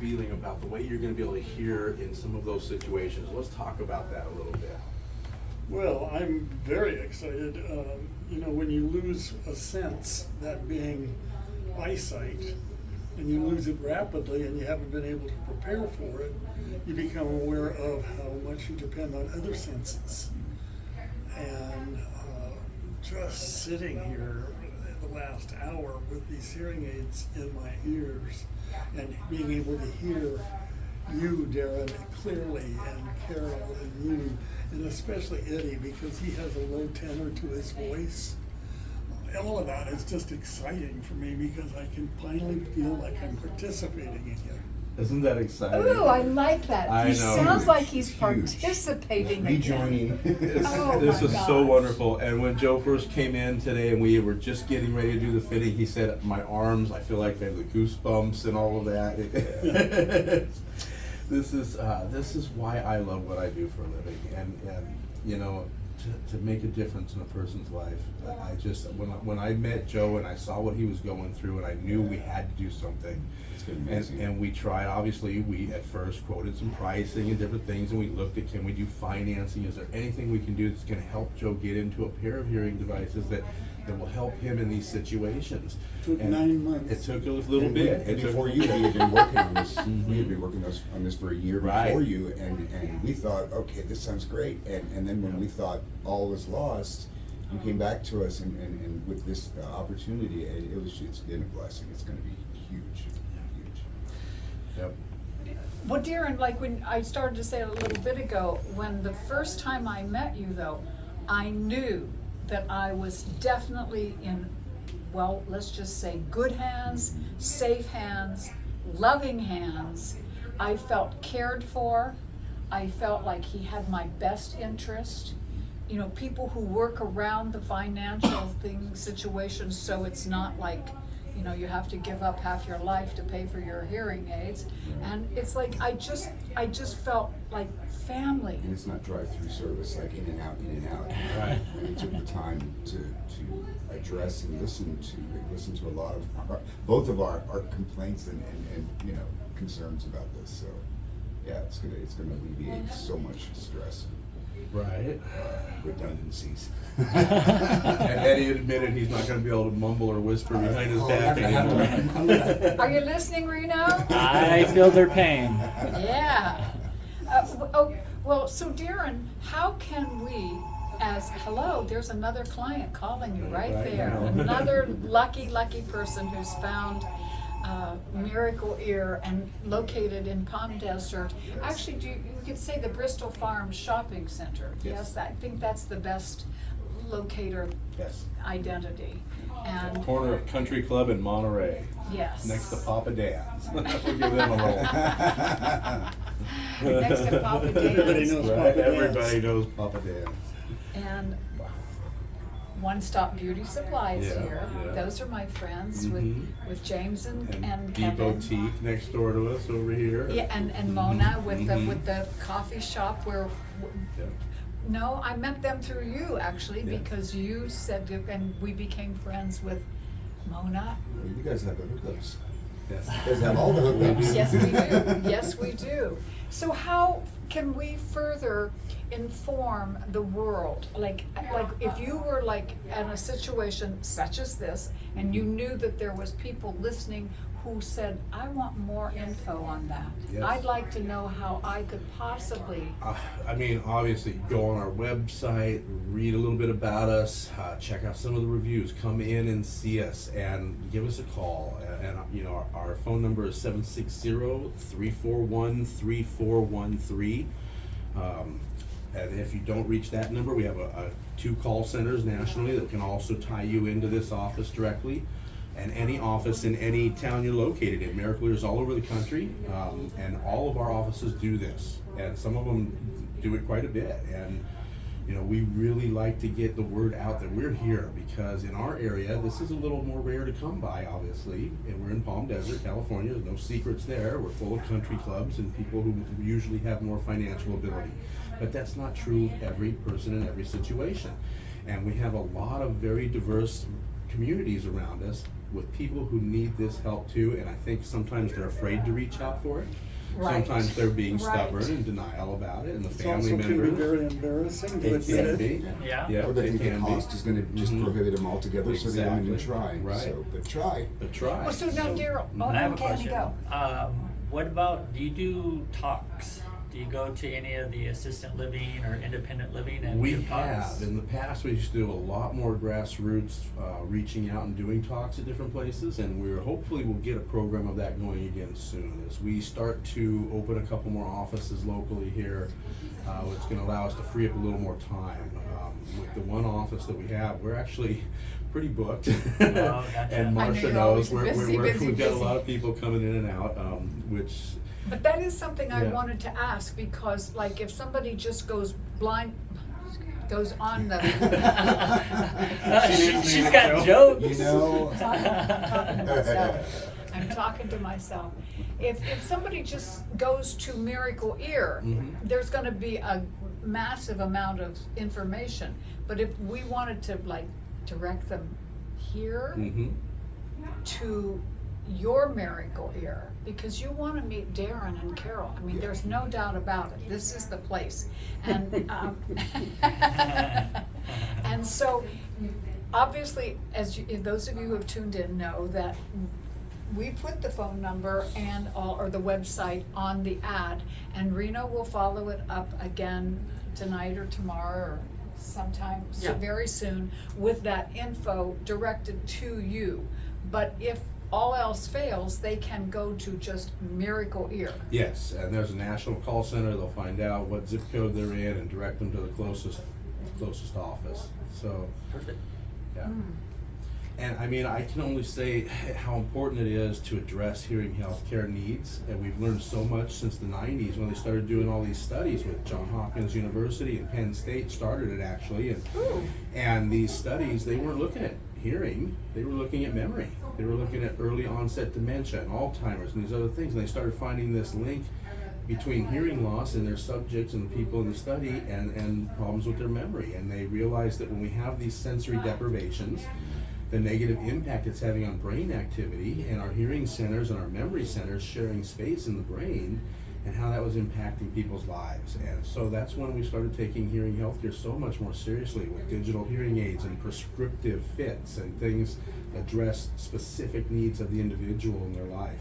feeling about the way you're gonna be able to hear in some of those situations? Let's talk about that a little bit. Well, I'm very excited. When you lose a sense, that being eyesight, and you lose it rapidly and you haven't been able to prepare for it, you become aware of how much you depend on other senses. And just sitting here the last hour with these hearing aids in my ears and being able to hear you, Darren, clearly, and Carol and you, and especially Eddie, because he has a low tenor to his voice. All of that is just exciting for me because I can finally feel like I'm participating in you. Isn't that exciting? Ooh, I like that. I He know. sounds like he's Huge. participating again. Rejoining. Oh This my is so gosh. wonderful. And when Joe first came in today and we were just getting ready to do the fitting, he said, my arms, I feel like I have the goosebumps and all of that. This is why I love what I do for a living. And you know, to make a difference in a person's life. I just, when I met Joe and I saw what he was going through and I knew we had to do something. And we tried, obviously, we at first quoted some pricing and different things, and we looked at, can we do financing? Is there anything we can do that's gonna help Joe get into a pair of hearing devices that will help him in these situations? Took And 9 months. It took a little And bit. And before you, we had been working on this. We had been working on this for a year Right. before you, and we thought, okay, this sounds great. And then when we thought all was lost, you came back to us and with this opportunity, and it's been a blessing. It's going to be huge. Yep. Well, Darren, like when I started to say a little bit ago, when the first time I met you though, I knew that I was definitely in, well, let's just say good hands, safe hands, loving hands. I felt cared for. I felt like he had my best interest. You know, people who work around the financial situation, so it's not like, you know, you have to give up half your life to pay for your hearing aids. And it's like, I just felt like family. And it's not drive-through service, like in and out, in and out. Right. And we took the time to address and listen to a lot of both of our complaints and concerns about this. So yeah, it's gonna alleviate so much stress. Right. Redundancies. And Eddie admitted he's not gonna be able to mumble or whisper behind his back anymore. Are you listening, Reno? I feel their pain. Yeah. Well, so Darren, how can we, hello, there's another client calling you right Right there. now. Another lucky person who's found Miracle Ear and located in Palm Desert. Actually, you could say the Bristol Farms Shopping Center. Yes, I think that's the best locator Yes. identity. And Corner of Country Club in Monterey, yes. next to Papa Dan's. We'll give them a roll. Next to Papa Everybody Dan's. knows Right, Papa Dan's. everybody knows Papa Dan's. And One Stop Beauty Supplies Yeah, here. yeah. Those are my friends Mhm. with James and And Kevin. Boutique next door to us over here. Yeah, and Mona with Mhm. the coffee shop where. Yeah. No, I met them through you actually Yeah. because you said, and we became friends with Mona. You guys have the hookups. Yes. You guys have all the hookups. Yes, we do. Yes, we do. So how can we further inform the world? Like if you were like in a situation such as this, and you knew that there was people listening who said, I want more info on that. Yes. I'd like to know how I could possibly. I mean, obviously, go on our website, read a little bit about us, check out some of the reviews, come in and see us, and give us a call. And you know, our phone number is 760-341-3413. And if you don't reach that number, we have 2 call centers nationally that can also tie you into this office directly. And any office in any town you're located in. Miracle Ears all over the country, and all of our offices do this, and some of them do it quite a bit. And you know, we really like to get the word out that we're here, because in our area, this is a little more rare to come by, obviously. And we're in Palm Desert, California. There's no secrets there. We're full of country clubs and people who usually have more financial ability. But that's not true of every person in every situation. And we have a lot of very diverse communities around us with people who need this help too, and I think sometimes they're afraid to reach out for it. Right. Sometimes they're being Right. stubborn and denial about it, and the It family also can be members. very embarrassing to It admit can it. be. Yeah. Yeah, Or they it think the can cost be. is gonna just Mhm. prohibit them altogether, so they don't even Exactly. try. Right. So, but try. But try. Well, so now, Daryl, oh, I have a okay, question. go. What about, do you do talks? Do you go to any of the assisted living or independent living and We give talks? have. In the past, we used to do a lot more grassroots reaching out and doing talks at different places, and we're hopefully we'll get a program of that going again soon. As we start to open a couple more offices locally here, it's going to allow us to free up a little more time. With the one office that we have, we're actually pretty booked, gotcha. and I know Marcia you're knows always busy, busy, we've got a busy. lot of people coming in and out, which. But that is something I Yeah. wanted to ask, because like if somebody just goes on the. She's got jokes. You know. I'm talking to myself. If somebody just goes to Miracle Ear, Mhm. there's gonna be a massive amount of information. But if we wanted to like direct them here Mhm. to your Miracle Ear, because you wanna meet Darren and Carol, I mean, there's no doubt about it, this is the place. And, and so, obviously, those of you who have tuned in know that we put the phone number and or the website on the ad, and Reno will follow it up again tonight or tomorrow or sometime Yeah. very soon with that info directed to you. But if all else fails, they can go to just Miracle Ear. Yes, and there's a national call center. They'll find out what zip code they're in and direct them to the closest office. So, Perfect. yeah. And I mean, I can only say how important it is to address hearing healthcare needs. And we've learned so much since the 90s when they started doing all these studies with Johns Hopkins University and Penn State started it actually. And these studies, they weren't looking at hearing, they were looking at memory. They were looking at early onset dementia and Alzheimer's and these other things. And they started finding this link between hearing loss and their subjects and the people in the study and problems with their memory. And they realized that when we have these sensory deprivations, the negative impact it's having on brain activity and our hearing centers and our memory centers sharing space in the brain, and how that was impacting people's lives. And so that's when we started taking hearing healthcare so much more seriously with digital hearing aids and prescriptive fits and things address specific needs of the individual in their life,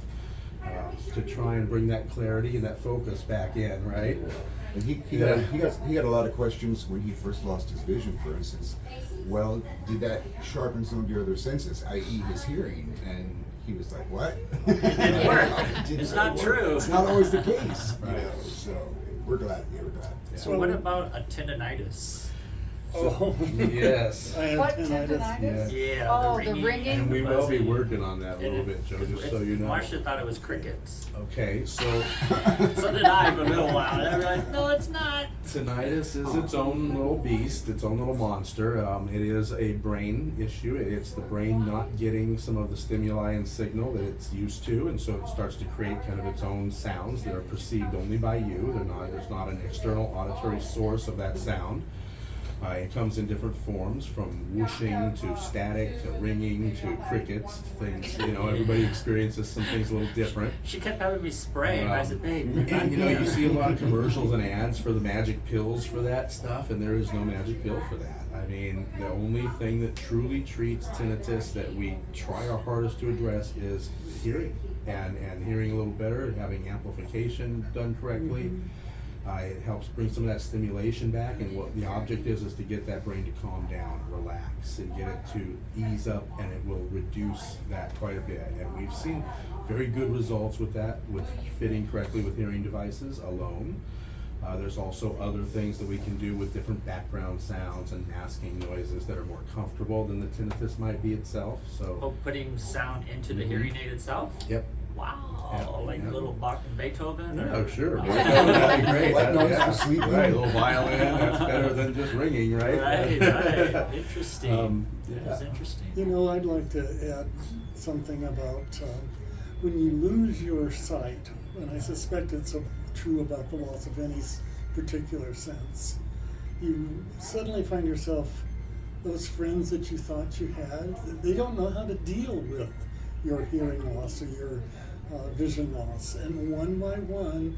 to try and bring that clarity and that focus back in, right? And he got a lot of questions when he first lost his vision, for instance. Well, did that sharpen some of your other senses, i.e. his hearing? And he was like, what? It didn't work. It's not work. true. It's not always the case, you Right. know, so we're glad, we're glad. So what about a tendinitis? Oh. Yes. I have What, tinnitus. tendinitis? Yeah. Oh, the ringing? And we will be buzzing. working on that a little bit, Joe, just so you know. Marcia thought it was crickets. Okay, so So did I for a little while. And I realized, no, it's not. tinnitus is its own little beast, its own little monster. It is a brain issue. It's the brain not getting some of the stimuli and signal that it's used to, and so it starts to create kind of its own sounds that are perceived only by you. There's not an external auditory source of that sound. It comes in different forms, from whooshing to static to ringing to crickets, things, everybody experiences some things a little different. She kept having me spray, and I said, babe, And you see a lot of commercials and ads for the magic pills for that stuff, and there is no magic pill for that. I mean, the only thing that truly treats tinnitus that we try our hardest to address is hearing, and hearing a little better, having amplification done correctly. It helps bring some of that stimulation back, and what the object is to get that brain to calm down, relax, and get it to ease up, and it will reduce that quite a bit. And we've seen very good results with that, with fitting correctly with hearing devices alone. There's also other things that we can do with different background sounds and masking noises that are more comfortable than the tinnitus might be itself. So, Oh, putting sound into the hearing aid itself? yep. Wow, Yeah, like yeah. little Bach and Beethoven? Or? Oh, sure. Oh. That'd be great. White noise Yeah. for sleeping. Right, a little violin, that's better than just ringing, right? Right. Interesting. Yeah. That is interesting. You know, I'd like to add something about when you lose your sight, and I suspect it's true about the loss of any particular sense, you suddenly find yourself those friends that you thought you had, they don't know how to deal with your hearing loss or your vision loss. And one by one,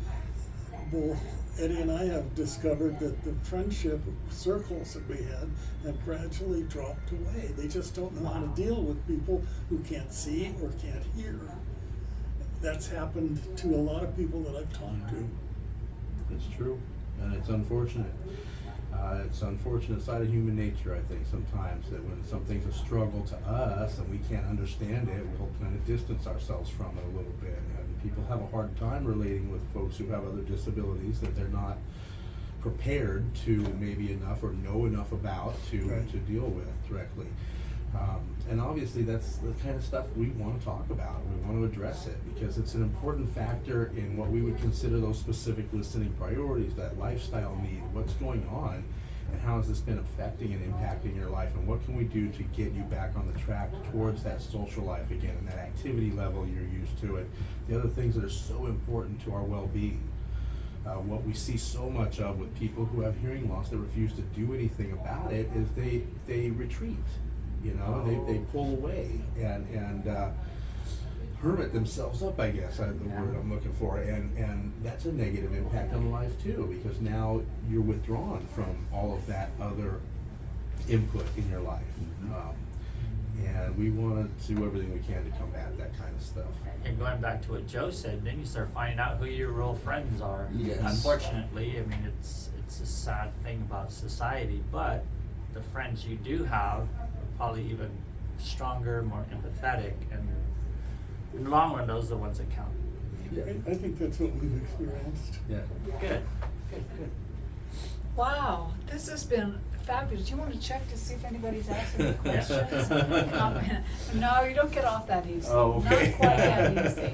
both Eddie and I have discovered that the friendship circles that we had have gradually dropped away. They just don't know how to deal with people who can't see or can't hear. That's happened to a lot of people that I've talked to. It's true, and it's unfortunate. It's an unfortunate side of human nature, I think, sometimes, that when something's a struggle to us and we can't understand it, we'll kind of distance ourselves from it a little bit. And people have a hard time relating with folks who have other disabilities that they're not prepared to maybe enough or know enough about to deal with directly. And obviously that's the kind of stuff we want to talk about. We want to address it because it's an important factor in what we would consider those specific listening priorities, that lifestyle need, what's going on, and how has this been affecting and impacting your life, and what can we do to get you back on the track towards that social life again and that activity level you're used to it. The other things that are so important to our well-being. What we see so much of with people who have hearing loss that refuse to do anything about it is they retreat. You know, they pull away and hermit themselves up, I guess, the word I'm looking for, and that's a negative impact on life too, because now you're withdrawn from all of that other input in your life. And we want to do everything we can to combat that kind of stuff. And going back to what Joe said, then you start finding out who your real friends are. Yes. Unfortunately, I mean, it's a sad thing about society, but the friends you do have are probably even stronger, more empathetic, and in the long run, those are the ones that count. I think that's what we've experienced. Yeah. Good. Wow, this has been fabulous. You want to check to see if anybody's asking any questions? No, you don't get off that easy. Oh, okay. Not quite that easy.